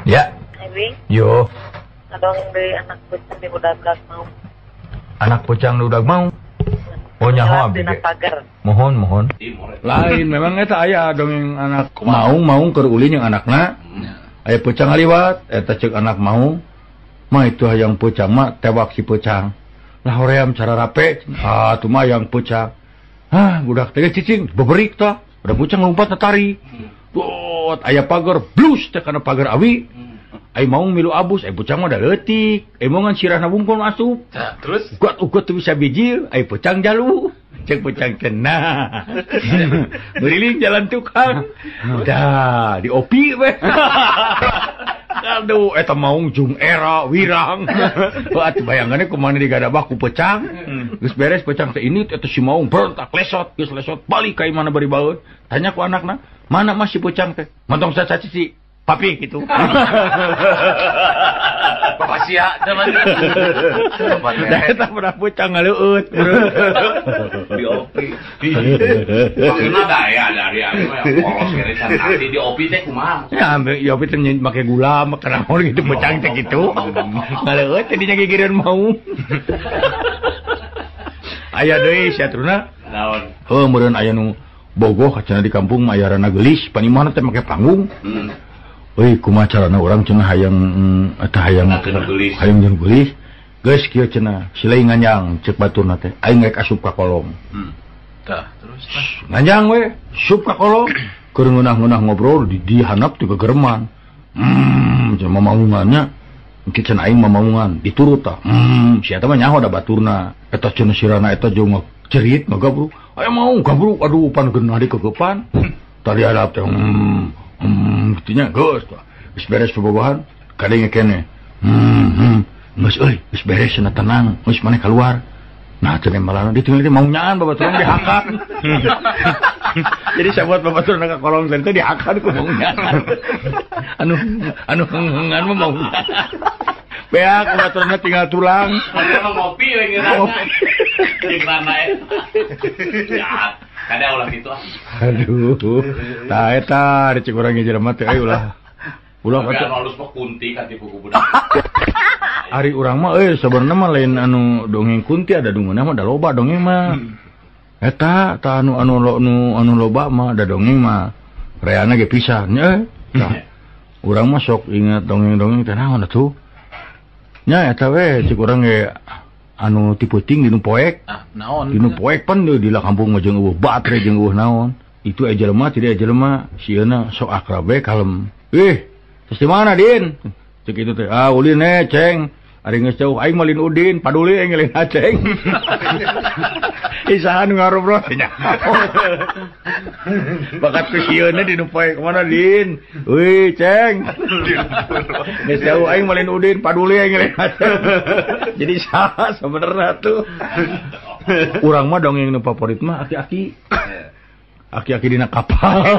Ya. Ebi. Yo. Adong di anak pucang di budak mau. Anak pucang di budak mau. Oh nyaho abdi. Pagar. Mohon. Lain memang eta aya dongeng anak maung keur ulin yang anakna. Aya pucang liwat eta ceuk anak maung. Mah itu hayang pucang mah tewak si pucang. Lah hoream cara rape. Ah tu mah yang pucang. Hah budak teh cicing beberik tah. Udah pucang lompat tari. Bot aya pagar blus teh kana pagar awi. Ai maung milu abus, ai pucang mah da leutik. Ai mongan sirahna wungkul asup. Nah, terus ugot teu bisa bijil, ai pucang jalu. Cek pucang kena. Beriling jalan tukang. Dah, diopi we. Aduh, eta maung jung era wirang. Atuh bayangannya kumaha digadabah ku pucang. Geus beres pucang teh ini eta si maung berontak lesot, geus lesot balik ka imana bari baeud. Tanya ku anakna, "Mana masih pucang teh?" Montong saca cici. Papi gitu. Bapak sia zaman. Eta pernah pucang ngaleueut. Di opi. Maksudna daya dari anu polos kere can arti di opi teh kumaha? Ya, di opi teh make gula, kana hol gitu pucang teh gitu. Ngaleueut tadinya gigireun mau. Aya deui satruna. Naon? Heuh meureun aya nu bogoh cenah di kampung mayarana geulis, panimana teh make panggung. Euy kumaha carana urang cenah hayang eta hayang geulis. Geus kieu cenah, silai nganjang ceuk baturna teh. Aing rek asup ka kolong. Tah, terus nganjang we, sup ka kolong. Keur ngeunah-ngeunah ngobrol di handap ti gegerman. Cenah mamaungannya. Engke cenah aing mamaungan diturut tah. Si eta mah nyaho da baturna. Eta cenah sirana eta jeung cerit ngagabruk. Aya mau gabruk aduh pan geunah di kegepan. Tadi harap teh gitunya geus tah. Geus beres bobogohan kadenge kene. Geus euy, geus beres cenah tenang. Geus maneh keluar. Nah, cenah malana ditinggal mau nyaan babaturan dihakan. Jadi sahabat babaturan ka kolong teh dihakan ku mau nyaan. Anu hengan mah mau nyaan. Beak babaturanna tinggal tulang. Ada ngopi we ngeuna. Di mana ya? Kada ulah gitu ah. Aduh. Tah eta cek urang ge jelema teh ulah. Ulah atuh halus mah kunti ka tipu budak. Ari urang mah sabenerna mah lain anu dongeng kunti ada dungeunna mah da loba dongeng mah. Eta tah anu loba mah da dongeng mah. Reana ge pisan nya. Tah. Urang mah sok ingat dongeng-dongeng teh naon atuh. Nya eta we cek urang ge anu ti peuting dinu poek. Naon? Dinu poek pan di kampung jeung eueuh batre jeung eueuh naon. Itu aya jelema tidak aya jelema sieuna sok akrab we kalem. Terus di mana Din? Cek itu teh. Ulin Ceng. Ari geus jauh aing malin Udin, paduli aing ngelin Ceng. Isahan ngarobrol nya. Bakat ku sieuna dinu poek mana Din? Euy Ceng. Geus jauh aing malin Udin, paduli aing ngelin Ceng. Jadi saha sebenarnya tuh. Urang mah dongeng nu favorit mah aki-aki. Aki-aki dina kapal.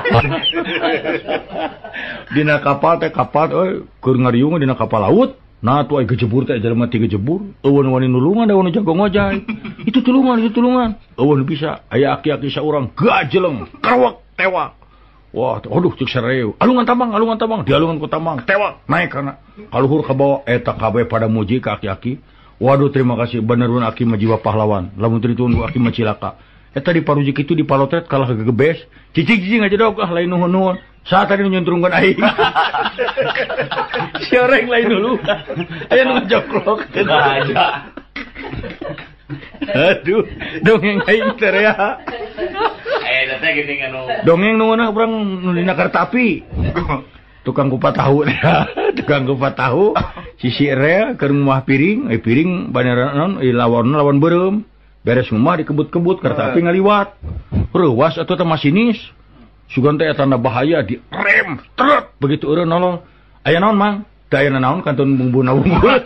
Dina kapal teh kapal keur ngariung dina kapal laut. Nah tuh ai gejebur teh jelema ti gejebur. Eueun wani nulungan da wani jago ngojay. Itu tulungan. Eueun bisa aya aki-aki saurang gajeleng, kerwek, tewak. Wah, aduh cek sareu. Alungan tambang, dialungan ku tambang, tewak, naik kana kaluhur ka bawah eta kabeh pada muji ka aki-aki. Waduh terima kasih benerun aki mah jiwa pahlawan. Lamun teu ditunggu aki mah cilaka. Eta di paruji kitu di palotret kalah gegebes. Cicing aja dok lain nuhun. Saat tadi nyuntrungkan aing. Si orang lain dulu. Aya nu joklok aja. Aduh, dongeng aing teh ya. Teh geuning anu. Dongeng nu meunah urang nu dina kereta api. Tukang kupat tahu. Tukang kupat tahu. Sisi rea keur ngumah piring, piring banera naon lawan beureum. Beres ngumah dikebut-kebut kereta api ngaliwat. Reuwas atuh teh masinis. Sugan teh tanda bahaya di rem trut begitu eureun nolong. Aya naon Mang? Teu aya naon kantun bumbu unggul.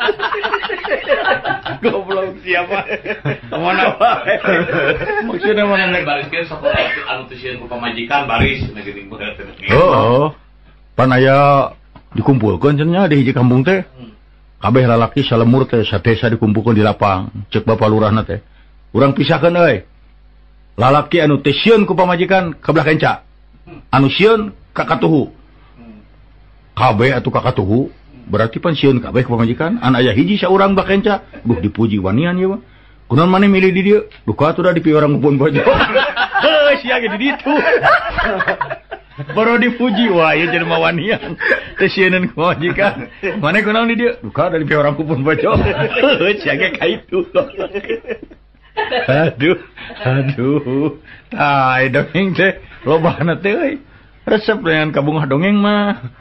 Goblok siapa? Mana wae. Maksudna mana bariskeun sok anu teu sieun ku pamajikan baris geuning berat. Oh. Pan aya dikumpulkeun cenah di hiji kampung teh. Kabeh lalaki salemur teh satesa dikumpulkeun di lapang. Ceuk Bapak Lurahna teh. Urang pisahkeun euy. Lalaki anu teh sieun ku pamajikan ka belah kenca. Anu sieun ka katuhu. kabeh atuh kakatuhu berarti pan sieun kabeh ku pamajikan an aya hiji saurang bakenca duh dipuji wanian ieu mah kunaon maneh milih di dieu duh ka atuh da dipi orang ngupun bojo sia ge di ditu baru dipuji wah ieu jelema wanian teh sieun ku pamajikan maneh kunaon di dieu duh ka da dipi orang ngupun bojo sia ge ka itu aduh dongeng teh lobana teh euy resep dengan kabungah dongeng mah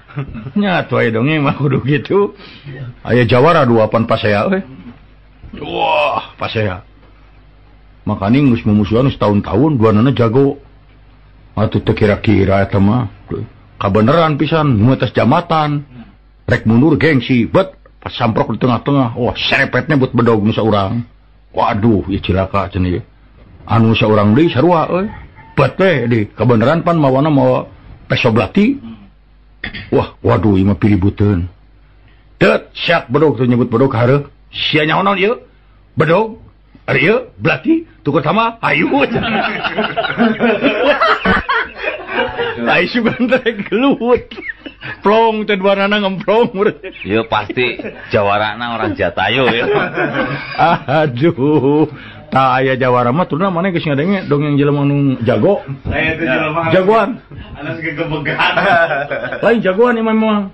nya atuh aya dongeng mah kudu gitu aya jawara duapan pasea we wah pasea makanya geus mumusuhan setahun-tahun duanana jago atuh teu kira-kira eta mah kabeneran pisan nu atas jamatan rek mundur gengsi bet pas samprok di tengah-tengah wah serepetnya buat bedog nu saurang waduh ieu cilaka cenah anu saurang deui sarua euy bet teh di kabeneran pan mawana mawa peso belati wah, waduh, ini mah pilibuteun. Tet, syak bedog tuh nyebut bedog hareup. Sia nyahonon ieu? Bedog? Ari ieu belati tuker sama ayu. Ai sugan teh gelut. Plong teh duanana ngemplong. Ieu pasti jawarana orang Jatayu ya. Aduh. Tah aya jawara mah turuna maneh geus ngadenge dongeng jelema nu jago. Saya teh jelema jagoan. Anas gegebegan. Lain jagoan memang.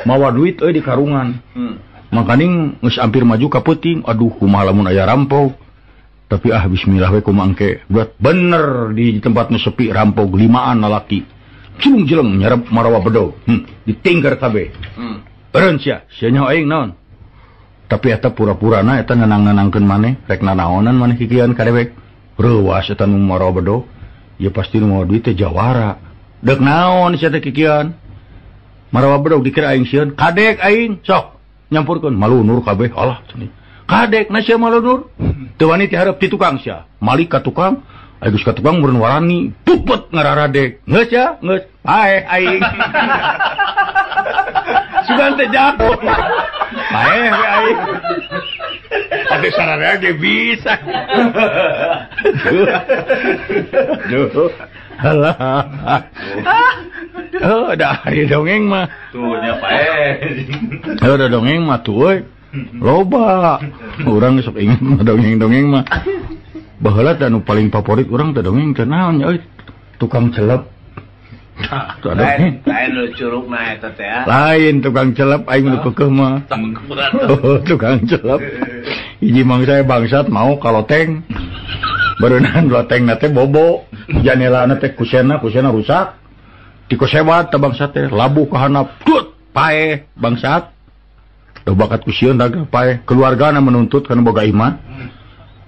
Mawa duit euy di karungan. Makaning geus ampir maju ka peuting. Aduh kumaha lamun aya rampok. Tapi bismillah we kumaha engke. Buat bener di tempat nu sepi rampok 5an lalaki. Cilung-jeleng nyarep marawa bedog. Ditingker kabeh. Eureun sia nyaho aing naon? Tapi eta pura-purana eta nenang-nenangkeun maneh rek nanaonan maneh kikian kadewek reuwas eta nu marawa bedog ya pasti nu mawa duit teh jawara deuk naon sia teh kikian marawa bedog dikira aing sieun kadek aing sok nyampurkeun malunur kabeh alah cenah kadek na sia malunur teu wani ti hareup ti tukang sia malik ka tukang aya geus ka tukang meureun warani pupet ngararadek geus ya geus hae aing sugan teh jago aing ada sarana ge bisa duh alah dah hari dongeng mah Tuh nya pae udah dongeng mah tuh euy loba urang sok inget mah dongeng mah baheula anu paling favorit urang teh dongeng teh naon nya euy tukang celep lain lu curug na eta teh ya. Lain tukang celep aing nu keukeuh mah. Tukang celep. Hiji mangsa bangsat mau kaloteng. Beureunan lotengna teh bobo. Janelana teh kusena rusak. Ti kusewat teh bangsat teh labuh ka handap. Tut pae bangsat. Da bakat kusieun daga pae. Keluargana menuntut kana boga iman.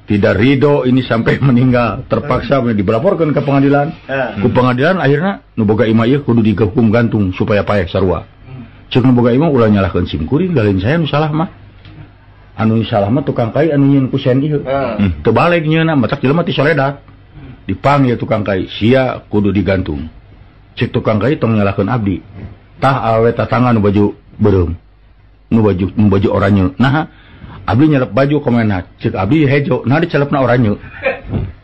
Tidak ridho ini sampai meninggal terpaksa dilaporkan ke pengadilan ku pengadilan akhirnya nu boga imah ieu kudu dihukum gantung supaya paeh sarua ceuk nu boga imah ulah nyalahkeun simkuring galin saya nu salah mah anu salah mah tukang kai anu nyieun ku sen ieu teu balik nyieunna matak jelema ti soledat dipanggil tukang kai sia kudu digantung ceuk tukang kai tong nyalahkeun abdi tah awe tatangga nu baju beureum nu baju oranye nah abdi nyelep baju komena cek abdi hejo nah dicelepna oranye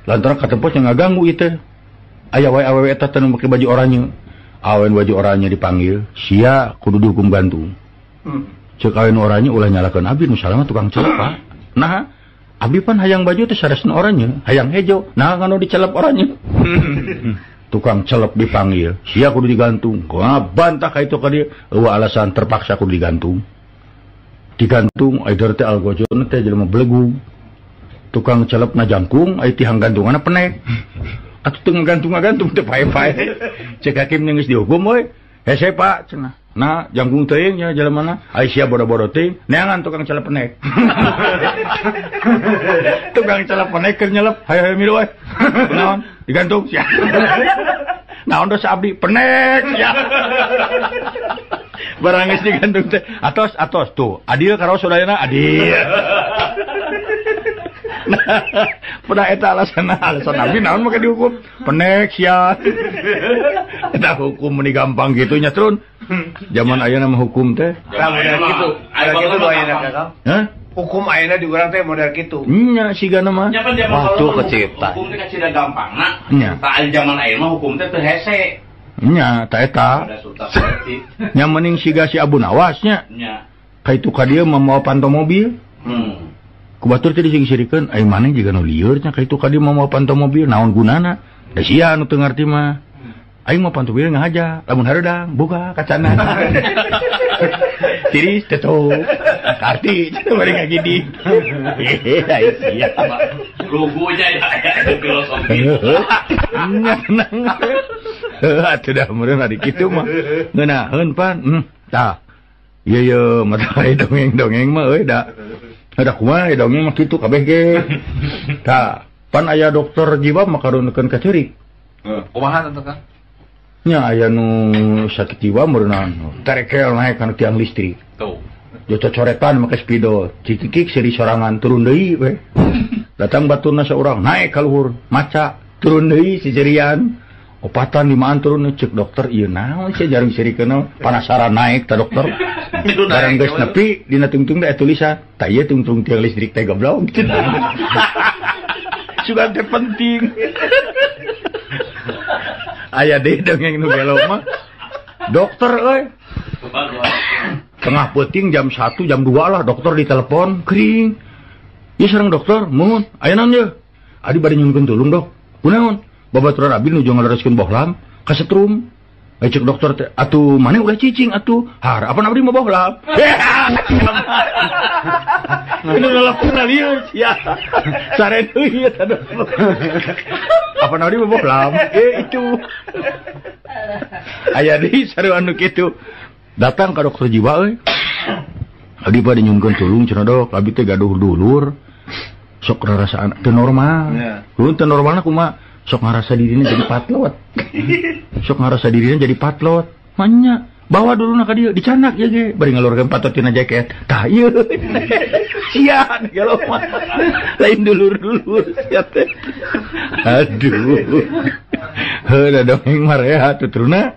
lantaran katempos yang ngaganggu itu aya wae awewe eta teh make baju oranye awen baju oranye dipanggil sia kudu dihukum gantung cek awen oranye ulah nyalakeun abdi nu salah tukang celep Pak nah abdi pan hayang baju teh saresna oranye hayang hejo nah nganu dicelep oranye tukang celep dipanggil sia kudu digantung bantah ka itu ka dieu eueuh alasan terpaksa kudu digantung aider teh algojon teh jelema belegu tukang celep na jangkung ai tihang gantungana penek atuh teu ngagantung teh pae-pae cek hakim geus dihukum we hese Pak cenah nah jangkung teuing nya jelemana ai sia bodo-bodo teuing neangan tukang celep penek tukang celep penek keur nyelep hayo milu we naon digantung sia naon dosa abdi penek sia barang geus digantung teh atos tuh adil karo saudayana adil nah pada eta alasan abdi naon make dihukum penek sia eta hukum meni gampang kitu nya trun zaman ayeuna mah hukum teh model kitu aya ayeuna kakak hah hukum ayeuna di urang teh model kitu nya sigana mah nya pan zaman hukum teh kacida gampangna tah zaman ayeuna mah hukum teh teu hese Nya, ta eta. Ada sultan seperti. Nya mending siga si Abu Nawasnya. Nya. Ka itu ka dia membawa pantau mobil. Kubatur teh dising-sirikeun, ai maneh jiga nu lieur nya ka itu ka dia membawa pantau mobil, naon gunana? Da sia anu teu ngarti mah. Aing mah pantau mobil ngahaja, lamun hareudang buka kacana. Tiris tetup. Karti bari ngagidi. Ai sia. Lugunya ya filosofi. Tenang. Atuh dah meureun ari kitu mah. Ngeunaheun pan. Tah. Ieu mata dongeng-dongeng mah euy da. Ada kumaha dongeng mah kitu kabeh ge. Tah, pan aya dokter jiwa makarunekeun ka ceurik. Kumaha teh Kang? Nya aya nu sakit jiwa meureunna. Terekel naik kana tiang listrik. Tuh. Jo cocoretan make spidol. Cikik seri sorangan turun deui we. Datang baturna saurang naik ka luhur, maca turun deui si jerian. Opatan limaan turun cek dokter ieu naon sia jarang sirikeun panasaran naik ta dokter. Barang geus nepi dina tungtung teh tulisan, tah ieu tungtung tiang listrik teh goblok. Sugan teh penting. Aya deui dongeng nu gelo mah. Dokter euy. Tengah peuting jam 1 jam 2 lah dokter ditelepon kering. Ieu sareng dokter, mun aya naon ye? Adi bade nyunkeun tulung dok. Kunaon? Babaturan abi nuju ngalereskeun bohlam ka setrum. Cek dokter teh, atuh maneh ulah cicing atuh. Harapan abdi mah bohlam. Ini nelpon lieur sia. Sare deui eta dokter. Apa abdi mah bohlam? Itu. Aya deui sarua anu kitu. Datang ka dokter jiwa euy. Abdi bade nyunkeun tulung cenah dok, abi teh gaduh dulur. Sok rarasaan teu normal. Heeh, teu normalna kumaha? Sok ngarasa dirinya jadi patlot. Sok ngarasa dirinya jadi patlot. Manya, bawa dulu nak dia dicanak ya ge, bari ngalurkeun patot tina jaket. Tah ieu. Sia gelo mah. Lain dulur-dulur sia teh. Aduh. Heuh dongeng marea tuturna.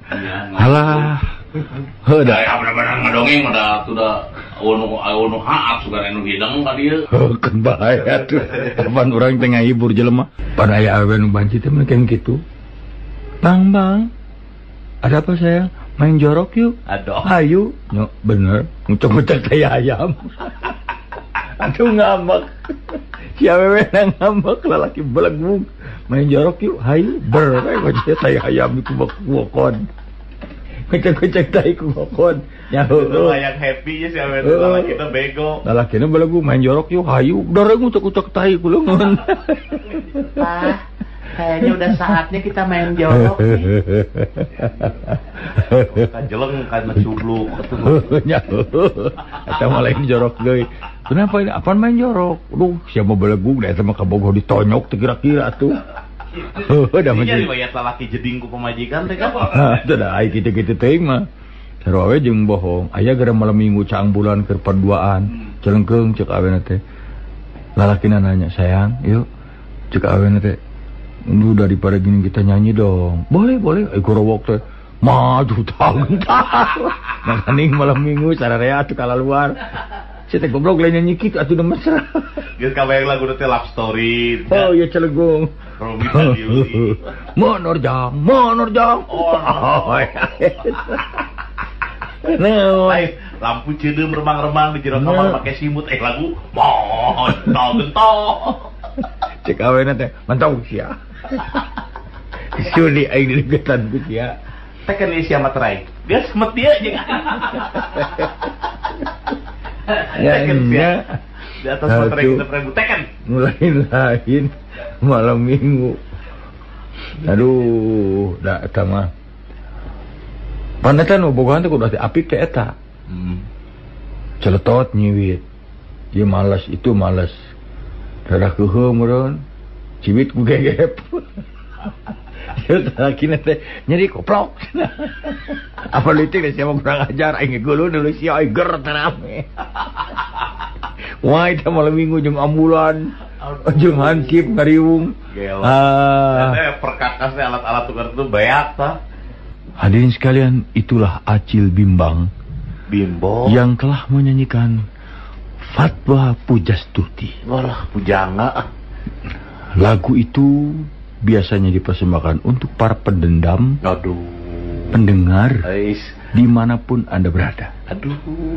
Alah. Heuh da bener-bener ngadongeng mah sudah anu haap sugan anu hidang ka dieu. Heuh kan bahaya tuh. Kapan urang teh ngahibur jelema. Pan aya awe nu banci teh mah kayak gitu. Bang. Ada apa sayang? Main jorok yuk. Aduh. Ayo. Nyok bener. Ngucok-ngucok teh ayam. Aduh ngambek. Si awewe ngambek lalaki belegung. Main jorok yuk. Hayu. Ber. Wajah teh ayam iku bakokon. Kecek-kecek tai ku ngokon. Nyaho. Yang happy ya si awewe lalaki teh bego. Lalakina belagu main jorok yuk. Hayu. Dareng ngucok-ngucok tai ku leungeun. Pak, kayaknya udah saatnya kita main jorok nih. Kajeleng karena cubluk. Nyaho. Eta mah lain jorok deui. Kenapa ini? Apaan main jorok? Aduh, siapa belagu da eta mah kabogoh ditonyok teh kira-kira atuh. Udah mah jadi bayat lalaki jeding ku pamajikan teh kan. Teu da ai kitu-kitu teuing mah. Sarua we jeung bohong. Aya gara malam minggu caang bulan keur paduaan. Celengkeung ceuk awena teh. Lalakina nanya, "Sayang, yuk." Ceuk awena teh. "Lu daripada gini kita nyanyi dong." "Boleh." Ai gorowok teh. Maju tahun. Nanging malam minggu sararea atuh kalaluar. Si teh goblok lain nyanyi kitu atuh udah mesra. Geus kabayang lagu teh love story. Oh, iya celegung. Romita Yuli. Monorjang. Oh. Lain lampu cedeum remang-remang di jero kamar make simut lagu gentol. Cek awena teh mantau sia. Suli aing didegetan ku sia. Teken sia materai. Geus met dia jeung. Teken sia. Di atas materai kita ribu teken. Lain malam minggu. Aduh, da eta mah. Panetan bogohan teh kudu apik teh eta. Celetot nyiwit. Ieu malas itu malas. Dadah keuheuh meureun. Ciwit ku gegep. Lakina teh nyeri koplok. Apa leutik teh siapa kurang ajar aing geuleuh deuleu sia ger terame. Wah, itu malam minggu jeung ambulan. Jeung hansip ngariung. Perkakas teh alat-alat tukar itu bayak tah. Hadirin sekalian, itulah Acil Bimbang yang telah menyanyikan Fatwa Pujastuti. Wah, pujangga. Lagu itu biasanya dipersembahkan untuk para pendendam. Aduh. pendengar Ais. dimanapun Anda berada. Aduh,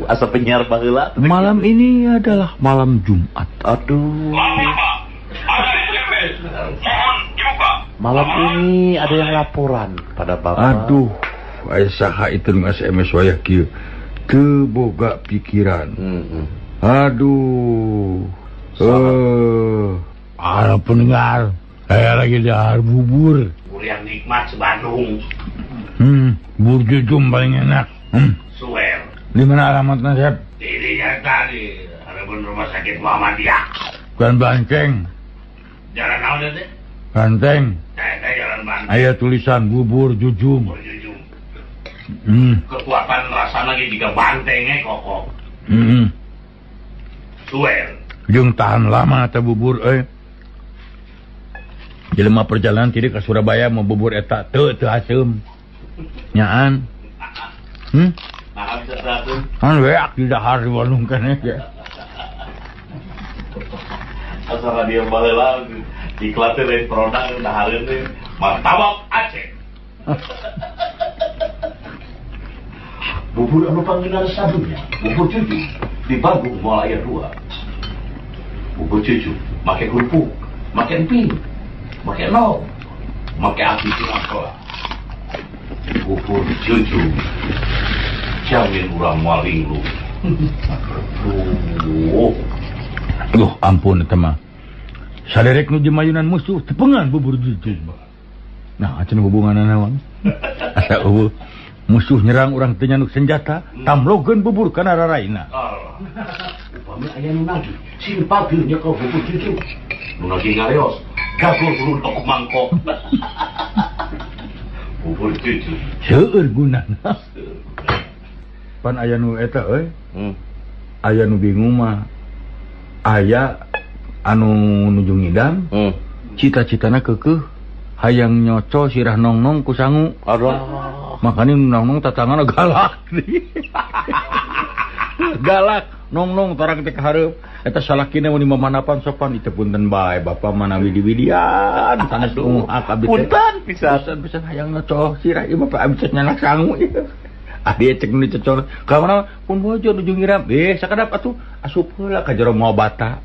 asa penyiar baheula. Malam ini adalah malam Jumat. Aduh. Ada SMS. Mohon dibuka. Malam ini ada yang laporan pada Bapak. Aduh, aya saha itu nu SMS wayah kieu. Teu boga pikiran. Aduh. Para pendengar, saya lagi dahar bubur. Bubur yang nikmat sebandung. Bubur jujum paling enak. Suwer. Di mana alamatnya, Chef? Dirinya tadi. Harapan rumah sakit Muhammadiyah. Bukan Banceng. Jalan naon teh? Banteng. Saya jalan Bandung. Aya tulisan bubur jujum. Jujur. Hmm. Kekuatan rasa lagi jika bantengnya kokoh. Suwer. Jeung tahan lama teh bubur Jelema perjalanan tadi ke Surabaya mau bubur eta teu asem. Nyaan. Nah, bisa satu. Kan weak di dahar di Bandung kan ya. Asal radio baheula iklan teh lain produk dahareun teh martabak Aceh. Bubur anu panggilan sadunya, bubur cucu di Bandung Mall Aya 2. Bubur cucu make kerupuk, make emping, make nol, make api sinangkola. Bubur cucu jamin urang moal linglung. Aduh, ampun eta mah. Saderek nu jemayunan musuh tepengan bubur jujum. Nah, acan hubunganna naon? Asa eueuh musuh nyerang urang teu nyanduk senjata, tamlogeun bubur kana raraina. Upami aya nu nagih, simpageuh nya ka bubur jujum. Nu nagih ngareos, gabur ulunok mangkok. Bubur jujum. Seueur gunana. Pan aya nu eta aya nu bingung mah. Aya anu nuju ngidam, cita-citana keukeuh hayang nyoco sirah nongnong ku sangu. Aduh. Makanya nongnong tatangana galak. Galak nongnong tarang teh hareup. Eta salakina mun mamanapan sopan itu punten bae Bapak mana widi-widian sanes ungak abis. Punten pisan hayang nyoco sirah ieu Bapak abis nyanak sangu. Adi cek nu dicocol. Ka mana pun bojo nuju ngiram. Sakadap atuh asup heula ka jero mobata.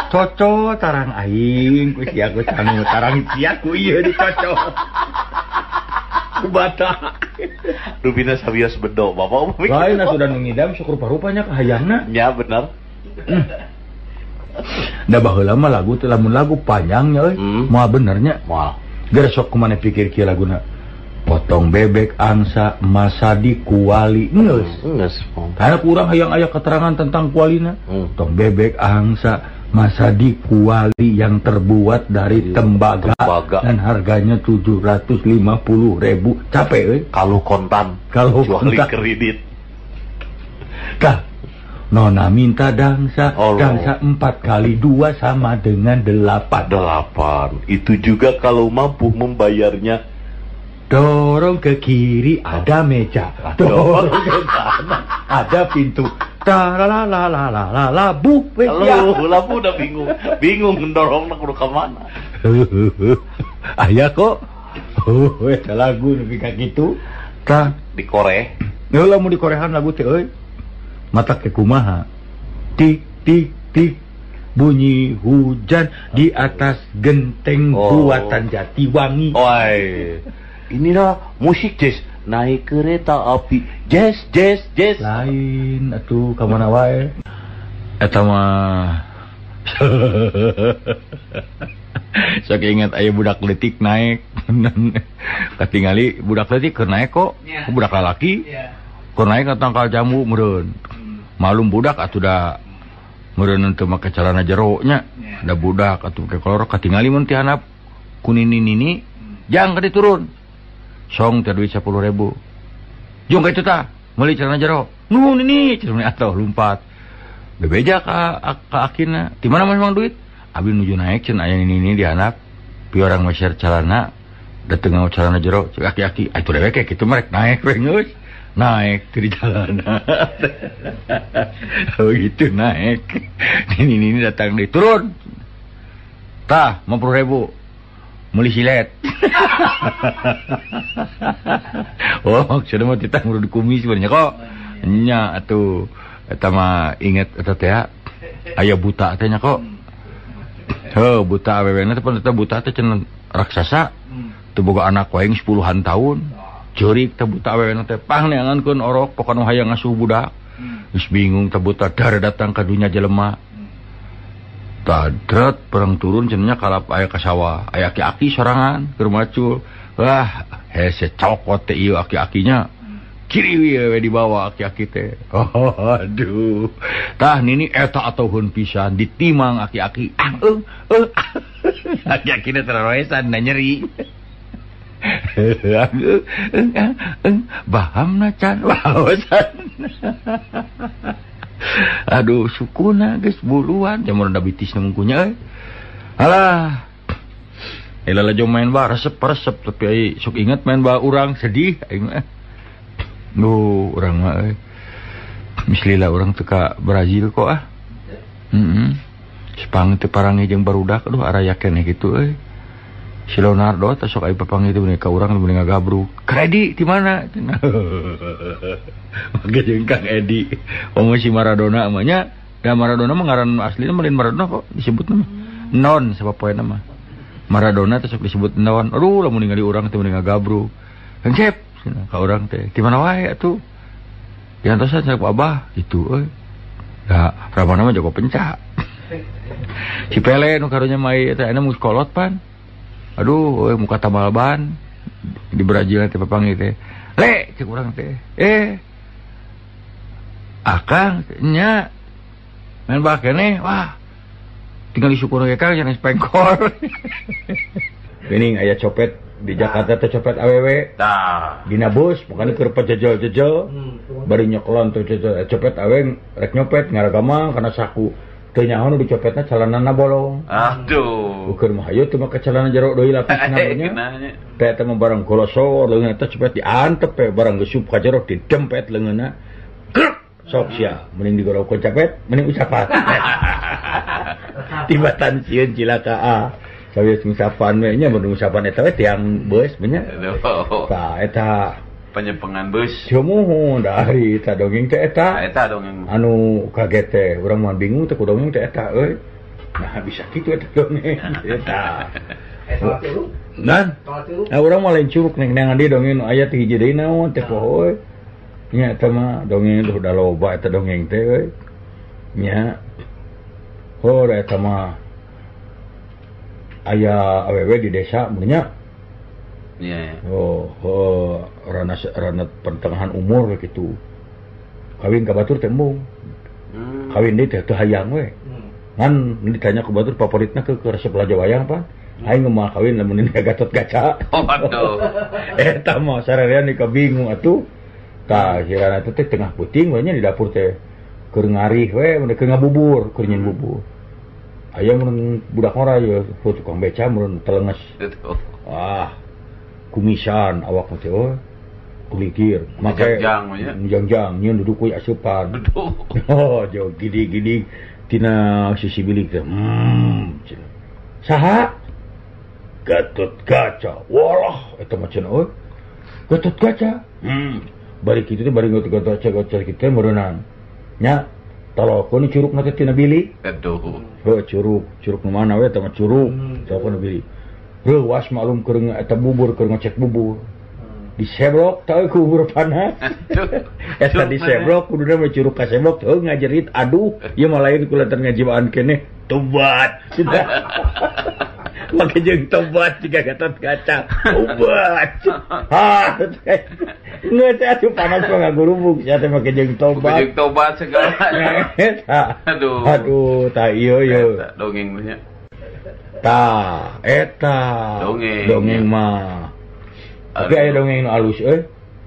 Coco tarang aing ku sia ku sangu tarang sia ku ieu dicocol. Ku bata. Rubina sabios bedo Bapak. Lain sudah nu ngidam sok rupa-rupanya kahayangna. Ya bener. Da baheula mah lagu teh lamun lagu panjangnya euy. Moal benernya. Moal. Geus sok kumaha pikir kieu laguna. Potong bebek angsa masadi kuali geus. Karena kurang hayang aya keterangan tentang kualina. Potong bebek angsa masadi kuali yang terbuat dari tembaga. Dan harganya 750.000. Capek euy. Kalau kontan. Kalau juali kontan. kredit. Kah. Nona minta dangsa. Dangsa 4 kali 2 sama dengan 8. 8. Itu juga kalau mampu membayarnya. Dorong ke kiri ada meja, dorong ke kanan ada pintu. Taralalalala bu. Labu udah bingung mendorong nak kudu ka mana. Aya kok. Eta lagu nepi ka kitu. Tah Dikoreh. Yo lamun dikorehan lagu teh euy. Mata ke kumaha. Tik tik tik bunyi hujan di atas genteng buatan Jatiwangi. Oi. Inilah musik jazz, naik kereta api, jazz. Lain atuh ka mana wae. Eta mah sok ingat aya budak leutik naik. Katingali budak leutik keur naik kok. Budak lalaki. Keur naik ka tangkal jambu meureun. Malum budak atuh da meureun teu make calana jero nya. Da budak atuh ke kolor katingali mun ti handap kunini-nini jang ka diturun. Song teh duit 10.000. Jung ka itu tah, meuli celana jero. Nuhun ini, cenah atuh lumpat. Bebeja ka akina. Di mana Mas Mang duit? Abi nuju naik cenah aya ini di anak. Pi orang meser celana, dateng ngau celana jero, cek aki-aki. Atuh dewe kayak kitu mah rek naik we geus. Naik di celana. Oh gitu naik. Ini datang di turun. Tah, 50.000. Meuli silet. Oh, maksudna mah titah ngurud kumis sebenarnya kok. Nya atuh eta mah inget eta teh aya buta teh nya kok. Heuh, buta awewena teh pan eta buta teh cenah raksasa. Teu boga anak wae 10-an tahun. Jurik teh buta awewena teh pang neangankeun orok pokona hayang ngasuh budak. Geus bingung teh buta dar datang ka dunya jelema. Tadrat perang turun cenanya kalap aya ka sawah aya aki-aki sorangan keur macul wah hese cokot teh ieu aki-akinya kiri we dibawa aki-aki teh aduh tah nini eta atuhun pisan ditimang aki-aki aki-aki teh teroesan da nyeri bahamna can waosan. Aduh sukuna geus buluan jamun da bitis nungkunya alah elala jong main ba resep tapi ai sok inget main ba urang sedih aing mah urang mah mislila urang teu ka Brazil kok Sepang teu parangi jeung barudak aduh araya keneh kitu euy si Leonardo teh sok aya papangi teh ka urang mending ngagabruk kredi di mana mage jeung Kang Edi omong si Maradona amanya da Maradona mah ngaran aslina mah Maradona kok disebut nama non sapopoena mah Maradona teh sok disebut non aduh lamun ningali urang teh mending ngagabruk Kang Cep ka urang teh di mana wae atuh diantosan cek abah itu euy da ramana mah jago pencak si Pele nu karunya mai teh aya mung kolot pan. Aduh, muka tambal ban di Brazil teh papangi teh. Le, cek urang teh. Akang nya main bal keneh, wah. Tinggal disukur ge Kang jangan spengkor. Geuning aya copet di Jakarta teh copet awewe. Tah, dina bus bukan keur pejejel-jejel. Bari nyoklon teh copet awewe rek nyopet ngaragama kana saku. Teu nyaho nu dicopetna calanana bolong. Aduh. Ukur mah hayu teu make calana jero deui lapisna nya. Teh teh mah barang golosor leungeunna teh cepet diantep we barang geus sup ka jero didempet leungeunna. Sok sia, mending digorowkeun capet, mending ucapan. Tibatan sieun cilaka. Sawius ngusapan we nya mun ngusapan eta we tiang beus nya. Tah eta penyepengan bus. Cumuh dari eta dongeng teh eta. Eta dongeng Anu kaget teh, urang mah bingung teh ku dongeng teh eta euy. Nah bisa kitu eta dongeng eta. Nan. Nah urang mah lain curug neng di dongeng aya teh hiji deui naon teh poho euy. Nya eta mah dongeng udah loba eta dongeng teh euy. Nya. Eta mah aya awewe di desa mun nya. Iya. Rana pertengahan umur gitu. Kawin ka batur teh embung. Kawin deui teh teu hayang we. Ngan ditanya ku batur favoritna ke resep Raja Wayang apa? Aing mah kawin lamun ini Gatot Kaca. Oh aduh. Eta mah sarerean nika bingung atuh. Tah hirana teh tengah puting we nya di dapur teh keur ngarih we mun keur ngabubur, keur nyin bubur. Aya mun budak ngora ya tukang beca mun telenges. Wah. Kumisan awak teh kulikir make jangjang nyeun duduk we asupan jo gidi-gidi tina sisi bilik teh saha Gatot Kaca walah eta mah cenah Gatot Kaca bari kitu teh bari Gatot Kaca kitu meureunnan nya talokon curugna teh tina bilik aduh curug nu mana we eta mah curug talokon bilik was maklum keur eta bubur keur ngecek bubur. Diseblok teu ku bubur panas. Eta diseblok kuduna mah curug ka seblok teu ngajerit aduh ieu mah lain kulantaran ngajibaan keneh tobat. Make jeung tobat jiga Gatot Kaca. Tobat. Ha. Ngeut atuh panas mah ngagurubuk sia teh make jeung tobat. Jeung tobat segala. Aduh tah ieu dongeng nya. Tah, eta dongeng mah. Tapi aya dongeng nu alus euy.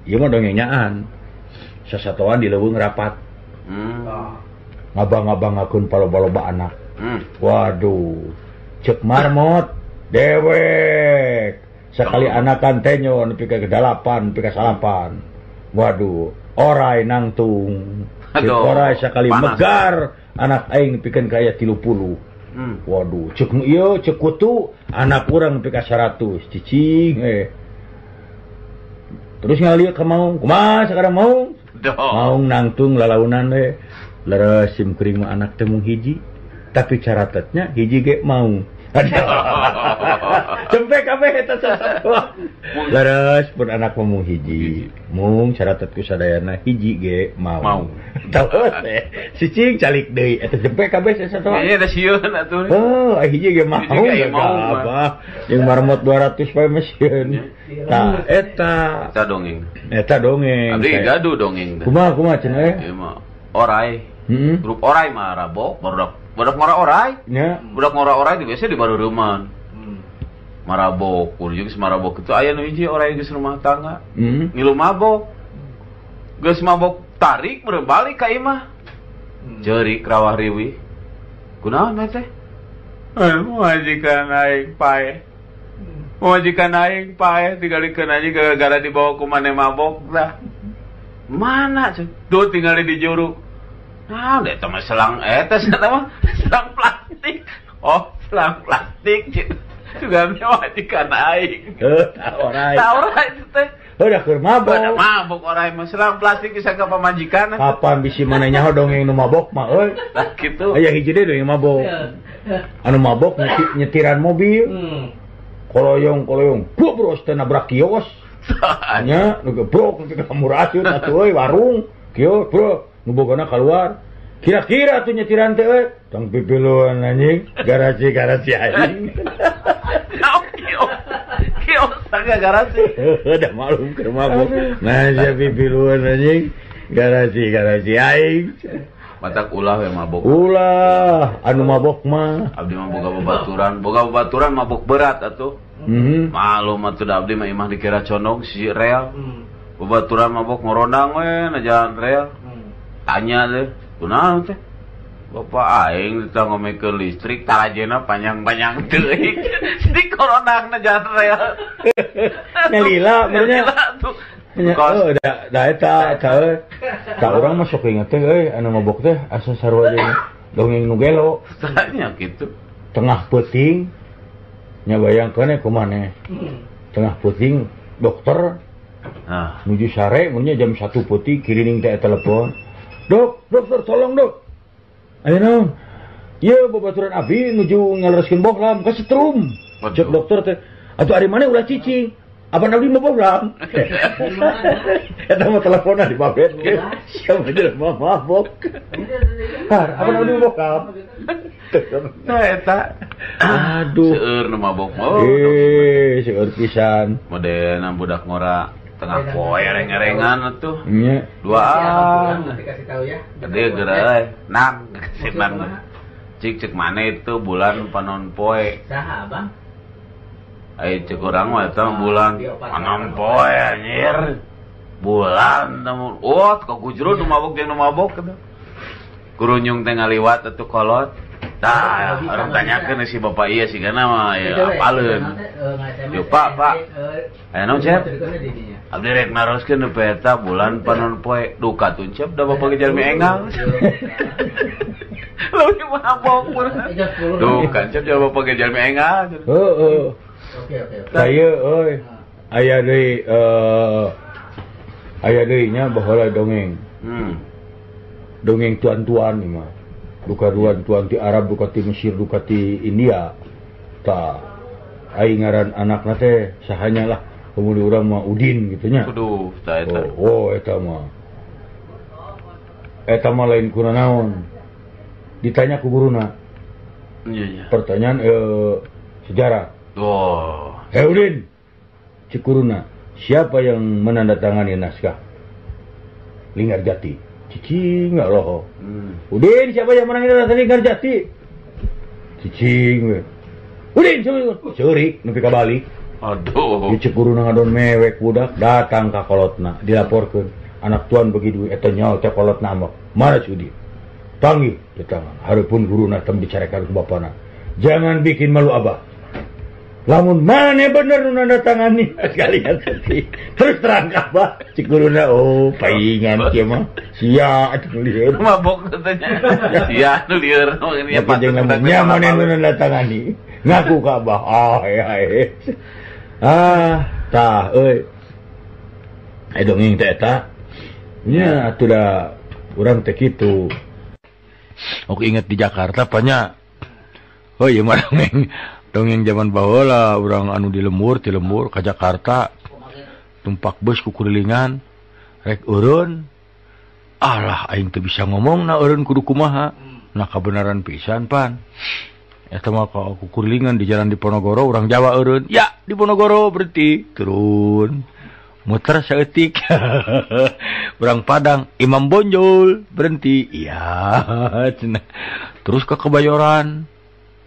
Ieu mah dongeng nyaan. Sasatoan di leuweung rapat. Ngabang-ngabangakeun paloba-loba anak. Waduh. Ceuk marmot dewek. Sakali anakan teh nyon nepi ka 8, nepi ka 8. Waduh, orai nangtung. Orai sakali megar anak aing nepikeun ka aya 30. Waduh, cek ieu cek kutu anak urang nepi ka 100 cicing Terus ngalieu ka Maung, kumaha sakarang Maung? Maung nangtung lalaunan leres sim kuring mah anak teh mung hiji, tapi caratatnya hiji ge Maung. Cempek kabeh eta sasatuan. Leres pun anak mung hiji. Mung caratat ku sadayana hiji ge Maung. Tahu teh. Cicing calik deui eta cempek kabeh sasatuan. Iya da sieun atuh. Oh, hiji ge Maung. Apa? Yang marmot 200 pae mesin. Tah eta dongeng. Eta dongeng. Abdi gaduh dongeng. Kumaha cenah Ieu mah orai. Grup orai mah rabok barudak ngora orai. Nya. Budak ngora orai di biasa di bareureumman. Marabok, urang geus marabok itu aya nu hiji orai geus rumah tangga. Ngilu mabok. Geus mabok tarik meureun balik ka imah. Jeurik rawah riwih. Kunaon teh? Majikan aing pae. Majikan aing pae tinggalikeun aja gara-gara dibawa ku maneh mabok lah. Mana cek? Duh tinggal di juru. Nah, eta mah selang mah selang plastik. Oh, selang plastik. Juga majikan aing. Orai itu teh. Udah keur mabok. Udah mabok orai mah selang plastik bisa ka pamajikan. Kapan bisi mana nyaho dongeng nu mabok mah euy. Lah kitu. Aya hiji deui dongeng mabok. Anu mabok nyetiran mobil. Koloyong. Bros teh nabrak kios. Nya nu gebrok nu ka murasieun atuh euy warung. Kios, bro. Nu bogana keluar. Kira-kira tuh nyetiran teh euy. Tong pipiluan anjing. Garasi anjing. Kios tangga garasi. Udah malum keur mabok. Nah, sia pipiluan anjing. Garasi aing. Matak ulah we mabok. Ulah, anu mabok mah. Abdi mah boga babaturan mabok berat atuh. Malum atuh da abdi mah imah dikira condong si real. Babaturan mabok ngorondang we na jalan real. Tanya deh, kunaon teh? Bapak aing ditanggomekeun listrik tarajena panjang-panjang teuing. Di korondang na jalan real. Nyalila benernya. tuh. Oh, da eta ta urang mah sok inget teh euy anu mabok teh asa sarua jeung dongeng nu gelo. Tanya gitu. Tengah peuting nya bayangkeun kumaneh. Tengah peuting dokter nuju sare mun jam 1 peuting kirining teh telepon. Dokter tolong dok. Ayo naon? Ieu babaturan abi nuju ngalereskeun bohlam ka setrum. Cek dokter teh, atuh ari maneh ulah cicing. Apa nabi mau bohlam? Eta mah teleponan di babet ke. Siapa aja mabok. Apa nabi mau bohlam? Nah eta. Aduh. Seueur nu mabok mah. Seueur pisan. Modena budak ngora tengah poe reng-rengan atuh. Nya. Duaan. Dikasih tahu ya. Gede geureuy. Nang kasih nang. Cik mana itu bulan panon poe. Saha Bang? Ai cek urang mah eta bulan panon poe anjir. Bulan tamu. Oh, ka gujro nu mabok jeung nu mabok kitu. Kurunyung teh ngaliwat atuh kolot. Tah, urang tanyakeun si bapak ieu sigana mah ya apaleun. Yo Pak. Aya naon cep? Abdi rek naroskeun nu peta bulan panon poe. Duh katun cep da bapak jalmi engang. Leuwih mabok pun. Duh kan cep da bapak jalmi engang. Heeh. Oke. Saya euy aya deui nya baheula dongeng. Dongeng tuan-tuan ieu mah. Duka tuan ti Arab, duka ti Mesir, duka ti India. Tah aing ngaran anakna teh sahanya lah. Kemudian urang mah Udin gitu nya. Kudu tah eta. Oh eta mah. Eta mah lain kunaon. Ditanya ku guruna. Iya. Pertanyaan sejarah. Oh. Udin, Cikuruna, siapa yang menandatangani naskah? Linggarjati. Cicing nggak loh. Udin, siapa yang menandatangani Linggarjati? Cicing. Udin, siapa? Cerik, nepi ka balik. Aduh. Di Cikuruna ngadon mewek budak, datang ka kolotna, dilaporkeun. Anak tuan bagi duit, eta nyawa teh kolotna mah. Mana si Udin? Panggil, datang. Hareupeun guruna tem dicarekan ku bapana. Jangan bikin malu abah. lamun mana bener nu nandatangani sekalian teh. Terus terang kabah cik guruna oh paingan kieu mah. Sia atuh lieur. Mabok katanya. Sia nu lieur Ya panjang namanya mana nu nandatangani. Ngaku kabah. Tah euy. Dongeng teh eta. Nya atuh da urang teh kitu. Aku ingat di Jakarta banyak. Oh iya mah dongeng zaman baheula urang anu di lembur ka Jakarta tumpak bus kukurilingan rek eureun alah aing teu bisa ngomongna eureun kudu kumaha nah kabenaran pisan pan eta mah kukurilingan di jalan Diponegoro urang Jawa eureun ya Diponegoro berhenti turun muter saeutik urang Padang Imam Bonjol berhenti iya cenah terus ke Kebayoran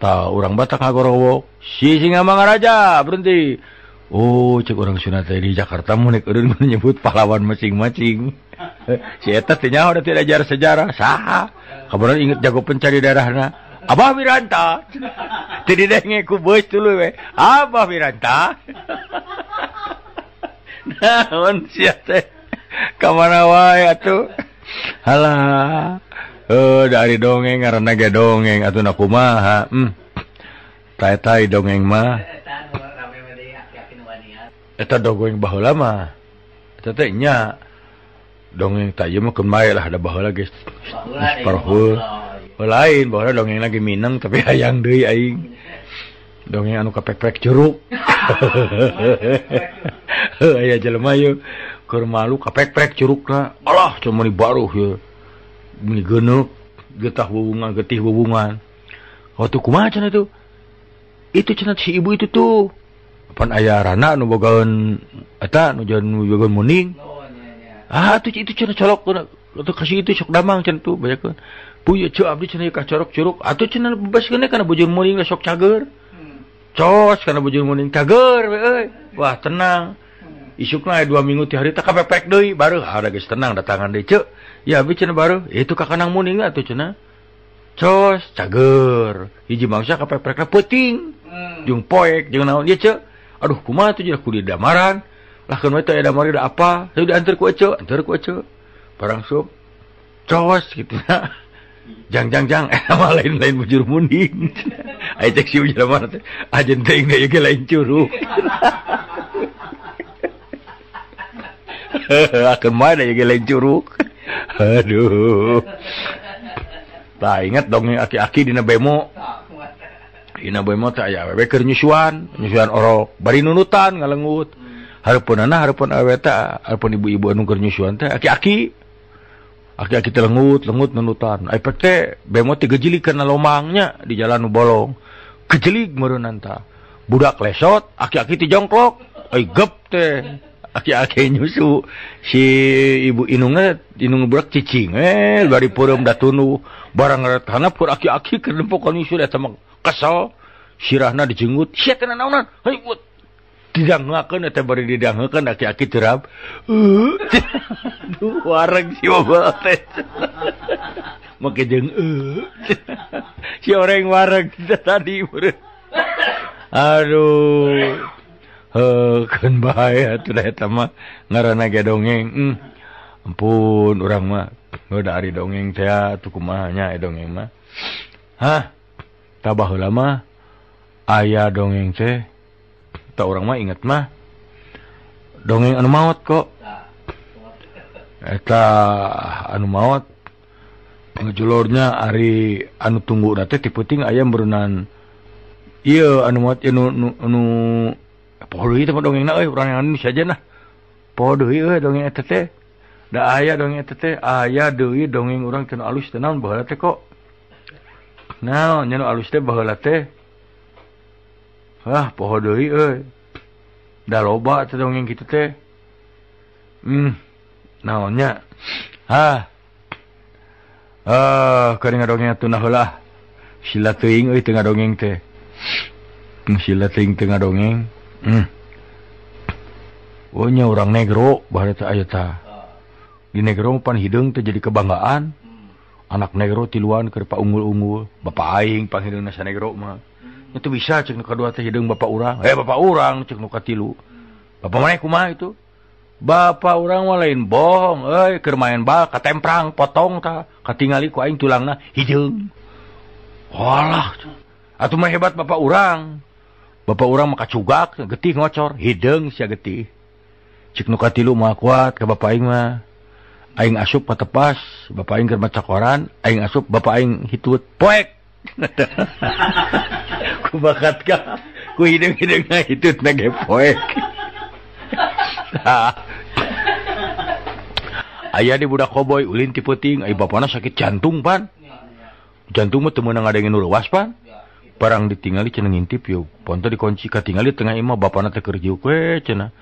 orang Batak ngagorowok si Singamangaraja berhenti oh cek orang Sunda teh di Jakarta mun nek eureun menyebut pahlawan masing-masing si eta teh nyaho da tidak ajar sejarah saha kabaran inget jago pencari daerahna Abah Wiranta teu didenge ku beus tuluy we Abah Wiranta naon sia teh ka mana wae atuh halah dari dongeng karena ge dongeng atuh na kumaha tai dongeng mah eta dongeng baheula mah eta teh nya dongeng teh ieu mah keun bae lah da baheula geus parhul lain baheula dongeng lagi Minang tapi hayang deui aing dongeng anu kapek-pek curug aya jelema ieu keur malu kapek-pek curugna alah cuma baru ieu ini genep getah getih wewungan waktu kumaha cenah itu cenah si ibu itu tuh pan aya rana nu bogaeun eta nu bogaeun muning tuh itu cenah colok atuh kasih itu sok damang cenah tuh bayakeun puye ceu abdi cenah ka corok curug atuh cenah bebaskeun kana bujur muning sok cager cos kana bujur muning cager we euy wah tenang isukna aya 2 minggu ti hari teh kapepek deui baru ada geus tenang datangan deui ceu ya abi cenah baru itu kakanang muning atuh cenah cos cager hiji mangsa kapeprekna peuting jeung poek jeung naon ieu ceu aduh kumaha tuh ku di damaran lah keun we teh aya damari da apa teu diantar ku ece barang sup cos kitu na jang mah lain bujur muning aya cek si bujur mana teh ajen teh geus ge lain curug akan mana ya lain curug aduh tak ingat dong aki-aki dina bemo teh aya awewe keur nyusuan orok bari nunutan ngalengut hareupeunana hareupeun awewe teh hareupeun ibu-ibu anu keur nyusuan teh aki-aki teh lengut nunutan epek teh bemo teh gejelig kana lomangnya di jalan nu bolong gejelig meureunnan tah budak lesot aki-aki teh jongklok gep teh aki-aki nyusu si ibu inung budak cicing bari peureum da tunu barang ngaret hanap keur aki-aki keur nempokan nyusu eta mah kesel sirahna dijenggut sia teh naonan heuy didangeukeun eta bari didangeukeun aki-aki terap duh wareg si bobol teh make jeung si orang wareg tadi meureun aduh kan bahaya atuh da eta mah ngaranna ge dongeng ampun urang mah da ari dongeng teh atuh kumaha nya dongeng mah tah baheula mah aya dongeng teh tah urang mah inget mah dongeng anu maot kok eta anu maot ngejulurnya ari anu tungguna teh ti peuting aya berenang ieu anu maot anu poho deui teh dongengna euy urang yang Indonesia aja nah poho deui euy dongeng eta teh da aya dongeng eta teh aya deui dongeng urang teu alus teh naon baheula teh kok naon nya nu alus teh baheula teh poho deui euy da loba teh dongeng kitu teh naonnya keur ngadongeng atuh heula sila teuing euy teu ngadongeng teh sila teuing teu ngadongeng nya urang negro baheula teh aya tah di negro pan hideung teh jadi kebanggaan anak negro tiluan keur paunggul-unggul bapak aing panghideungna sa negro mah Itu bisa cek nu kadua teh hideung bapak urang. Bapak urang cek nu katilu. Bapak maneh kumaha itu? Bapak urang mah lain bohong, keur main bal katemprang potong tah. Katingali ku aing tulangna hideung. Walah. Atuh mah hebat bapak urang. Bapak urang mah kacugak, getih ngocor, hideung sia getih. Cek nu katilu mah kuat ka bapak aing mah. Aing asup patepas, bapak aing keur maca koran, aing asup bapak aing hitut poek. Ku bakat ka, ku hideung-hideungna hitutna ge poek. Aya di budak koboy ulin ti peuting, ai bapana sakit jantung pan. Jantung mah teu meunang ngadengin nu leuwas pan. Barang ditingali cenah ngintip yeuh, ponto dikunci katingali tengah imah bapana teh keur jiuk we cenah.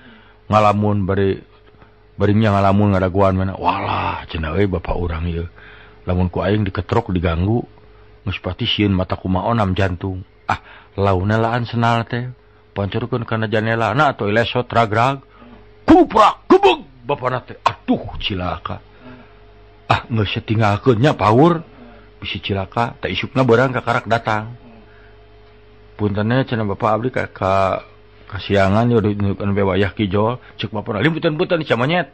Ngalamun bari nya ngalamun ngadaguan mana. Walah cenah euy bapak urang ieu. Lamun ku aing diketrok diganggu, geus pati sieun mata kumaha nam jantung. Launa laan senal teh. Pancorkeun kana janelana atoy lesot ragrag. Kuprak gebeg bapana teh. Aduh cilaka. Geus tinggalkeun nya paur. Bisi cilaka, teh isukna beurang ka karak datang. Puntenna cenah bapak abdi ka kasiangan yo ditunjukkeun we wayah kijol, ceuk bapana limputan-putan sia monyet.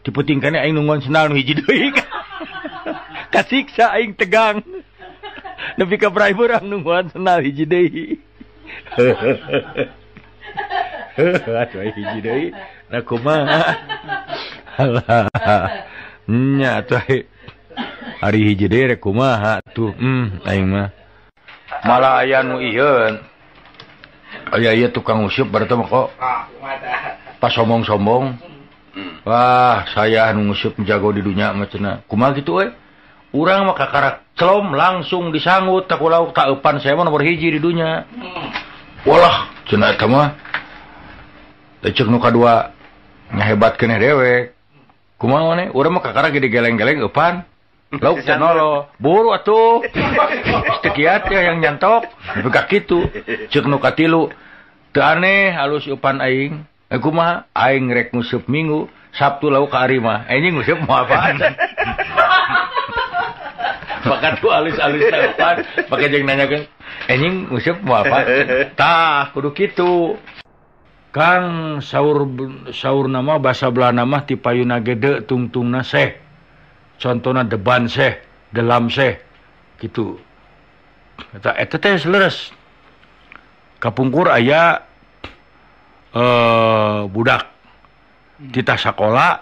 Ti peuting kana aing nungguan senal nu hiji deui. Kasiksa aing tegang. Nepi ka prai beurang nungguan senal hiji deui. Atuh hiji deui. Na kumaha? Alah. Nya atuh hari hiji deui rek kumaha tuh. Aing mah malah aya nu ieu. Aya ieu tukang usup berarti mah kok pas sombong-sombong. Wah, saya anu ngusup jago di dunya mah cenah. Kumaha kitu we? Urang mah kakarak celom langsung disangut tak ulah tak eupan saya mah nomor hiji di dunya. Walah, cenah eta mah. Teh ceuk nu kadua nyahebat keneh dewek. Kumaha maneh? Urang mah kakarak gede geleng-geleng eupan. Lauk cenolo, buru atuh. Teu kiat ya yang nyantok. Bega kitu. Ceuk nu katilu. Teu aneh halus eupan aing. Kumaha? Aing rek ngusup Minggu, Sabtu lauk ka ari mah. Anjing ngusup moal apaan? Bakat ku alus-alus eupan, pake jeung nanyakeun, anjing ngusup moal apa? Tah, kudu kitu. Kang saur nama basa Belanda mah ti payuna gede tungtungna seh. Contona deban seh, delam seh. Kitu. Eta teh leres. Kapungkur aya budak titah sakola.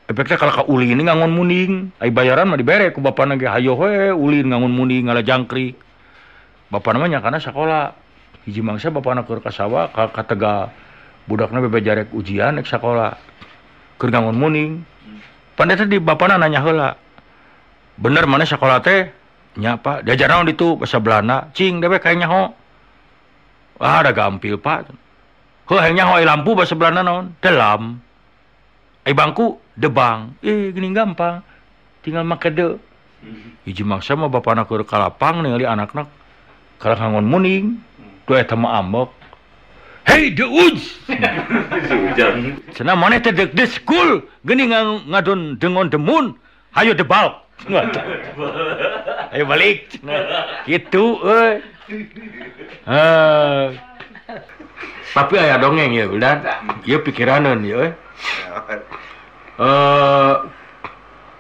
Efeknya kalau ka ulin ngangon muning, ai bayaran mah dibere ku bapana ge hayo we ulin ngangon muning ngala jangkrik. Bapana mah nyakana sakola. Hiji mangsa bapana keur ka sawah ka tega budakna bebejarek ujian ek sakola. Keur ngangon muning. Pandai teh di bapana nanya heula. Bener mana sakola teh? Nya Pak, diajar naon ditu basa Belanda. Cing dewe kae nyaho. Ada gampil Pak. Heuh hayang nyaho lampu basa Belanda naon? Delam. Ai bangku debang. Gini gampang. Tinggal make de. Hiji mangsa mah bapana keur ka lapang ningali anakna kalau ngangon muning. Tuh eta mah ambek. Hey Deuj. Cenah maneh teh deuk di school geuning ngadon dengon demun. Hayo debal. Ayo balik. Gitu euy. Tapi aya dongeng ya, udah. Ieu pikiraneun ieu.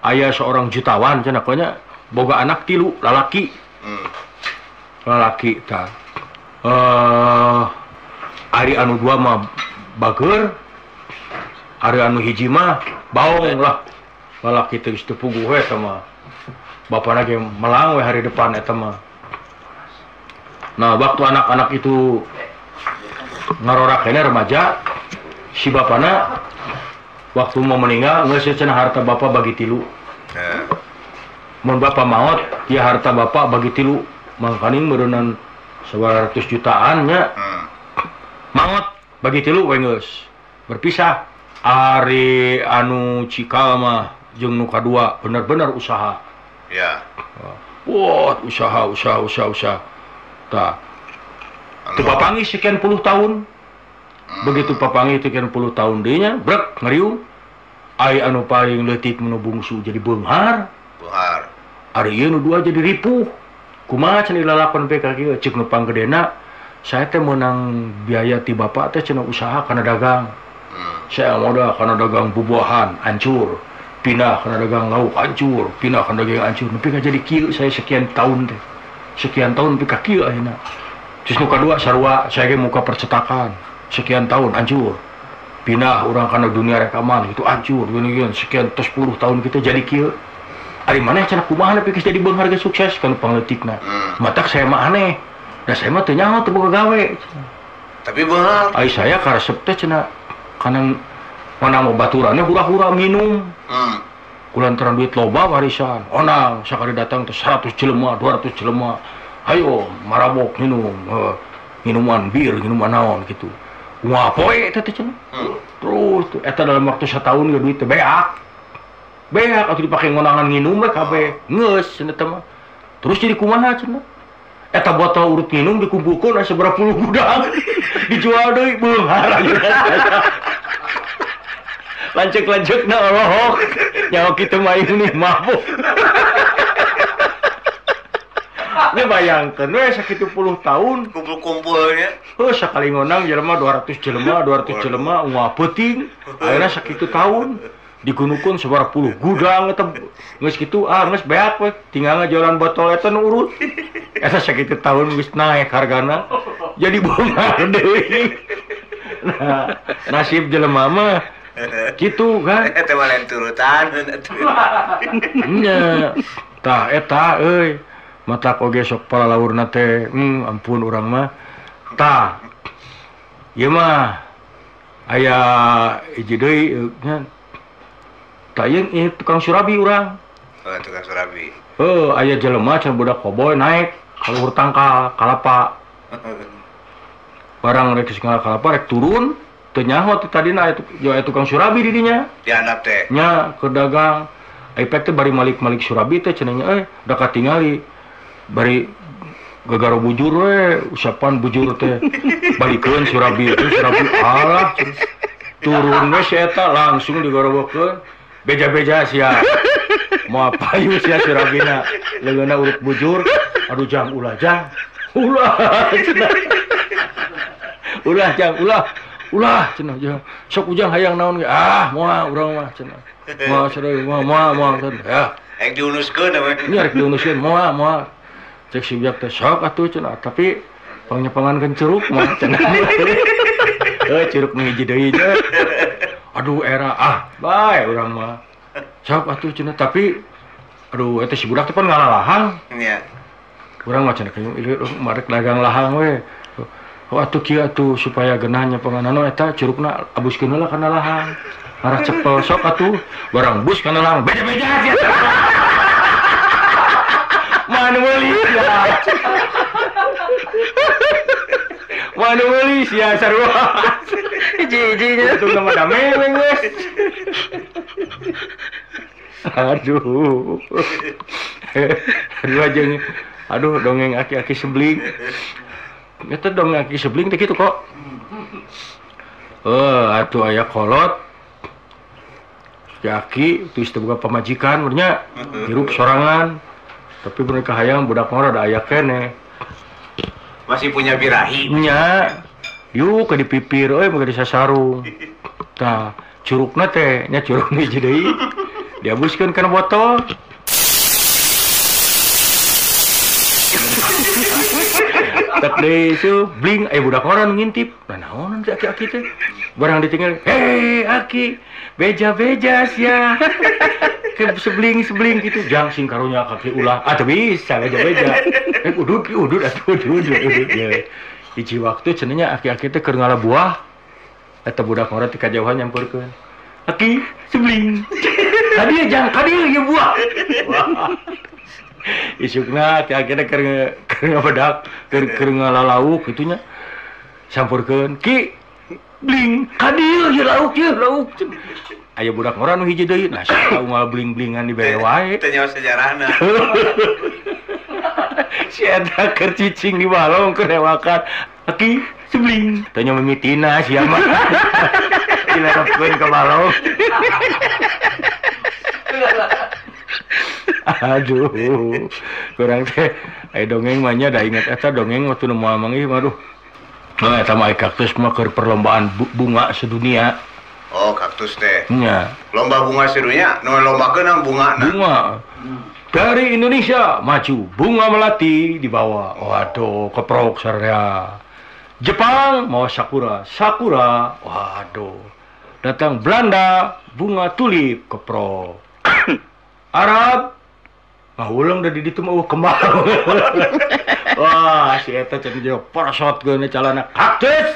Aya seorang jutawan cenah nya boga anak 3 lalaki. Lalaki tah. Ari anu 2 mah bageur. Ari anu hiji mah baong lah. Lalaki teh geus teu puguh we eta mah. Bapana ge melang we hari depan eta mah. Nah, waktu anak-anak itu ngarorakena remaja, si bapana waktu mau meninggal geus cenah harta bapak bagi 3. Mun bapak maot, ya harta bapak bagi 3. Mangkaning meureunnan 900 jutaan nya. Maot bagi 3 we geus. Berpisah. Ari anu cikal mah jeung nu kadua bener-bener usaha. Ya. Wah, usaha. Tah. Teu papangi sekian puluh tahun. Begitu papangi sekian puluh tahun deui nya, brek ngariung. Ai anu paling leutik nu bungsu jadi beunghar. Beunghar. Ari ieu nu 2 jadi ripuh. kumaha cenah lalakon pe ka kieu ceuk nu panggedena saya teh menang biaya ti bapak teh cenah usaha kana dagang. Saya modal kana dagang bubuahan hancur, pindah kana dagang lauk hancur, pindah kana dagang hancur. Nepi ka jadi kieu saya sekian tahun teh. Sekian tahun nepi ka kieu ayeuna. Terus nu kadua sarua saya ge muka percetakan. Sekian tahun hancur. Pindah urang kana dunia rekaman itu hancur. Geuning sekian 10 tahun kita jadi kieu. Ari maneh cenah kumaha nepi geus jadi beunghar ge sukses kana pangleutikna. Matak saya mah aneh. Da saya mah teu nyaho teu boga gawe. Tapi beunghar. Ai saya karesep teh cenah kana mana mau baturannya hura-hura minum. Kulantaran duit loba warisan. Onang sakali datang teh 100 jelema, 200 jelema. Hayo marabok minum. Minuman bir, minuman naon gitu. Wah poe teh cenah. Terus eta dalam waktu setahun ge duit teh beak. Beak atuh dipake ngonangan nginum we kabeh. Geus cenah teh mah. Terus jadi kumaha cenah? Eta botol urut minum dikumpulkeun aya sabaraha puluh gudang. Dijual deui beunghar. Lancek-lancekna olohok. Nyawa kitu mah ini mabuk. Nya bayangkeun we sakitu puluh tahun Kumpul-kumpulnya. Sakali ngonang jelema 200 jelema ungah peuting. Ayeuna sakitu tahun digunukeun sabaraha puluh gudang eta geus kitu geus beak we tinggal ngajualan botol eta nu urut. Eta sakitu tahun geus naek hargana jadi beunghar deui. Nah, nasib jelema mah kitu kan. Eta mah lain turutan. Nya tah eta euy matak oge sok palalaurna teh ampun urang mah tah ieu mah aya hiji deui nya tah ieu tukang surabi urang. Oh, tukang surabi. Aya jelema can budak koboy naik ka luhur tangkal kalapa. Barang rek geus kalapa rek turun teu nyaho ti tadina aya tukang surabi di dinya. Dihandap teh. Nya keur dagang. Ipek teh bari malik-malik surabi teh cenah nya da katingali. Bari gegaro bujur we usapan bujur teh balikeun surabi alah turun we si eta langsung digorobokeun beja-beja sia moal payu sia surabina leungeunna urut bujur aduh jang ulah cenah ulah cenah jang sok ujang hayang naon ge moal urang mah cenah moal sadeu moal ya Rek diunuskeun namanya. nya rek diunuskeun moal cek si ujak teh sok atuh cenah tapi pangnyepangankeun curug mah cenah curug nu hiji deui nya aduh era bae urang mah sok atuh cenah tapi aduh eta si budak teh pan ngalalahang Iya. urang mah cenah ieu marek dagang lahang we atuh kieu atuh supaya geunah nyepanganan eta curugna abuskeun heula kana lahang arah cepel sok atuh barang bus kana lahang beda-beda sia mana meuli sia sarua hiji-hijinya itu nama dameweng geus aduh dongeng aki-aki sebling eta dongeng aki sebling teh kitu kok atuh aya kolot aki tuh boga pamajikan urnya hirup sorangan tapi mereka hayang budak mah ada aya keneh Masih punya birahi. nya yuk ke dipipir mah di sasarung tah curugna teh nya curug hiji deui diabuskeun kana botol tak deui itu bling budak orang ngintip naon si aki-aki teh barang ditinggal aki beja-beja sia ke sebling gitu jang sing karunya kaki ulah teu bisa beja-beja udud atuh udud ya hiji waktu cenanya aki-aki teh keur ngala buah eta budak mah ti kajauhan nyampeurkeun aki sebling kadieu jang kadieu ieu buah isukna aki-aki teh keur ngabedak keur ngalalauk gitunya sampurkeun ki bling kadieu ieu lauk aya budak mah nu hiji deui nah saha unggal bling-blingan di bere wae teu nyawa sejarahna si eta keur cicing di balong keur newakan aki sebling teu nya mimitina sia mah dilerepkeun ka balong Aduh. Kurang teh dongeng mah nya da inget eta dongeng waktu nu moal manggih mah aduh. Nah, eta mah kaktus mah keur perlombaan bunga sedunia. Oh, kaktus teh. Nya. Lomba bunga sedunia, nu lombakeun bunga. Bunga. Dari Indonesia maju bunga melati dibawa. Waduh, keprok sarea. Jepang mau sakura. Waduh. Datang Belanda bunga tulip keprok. Arab ulang dari ditu mah kemar. Wah, si eta can jauh parasot geuna calana kaktus.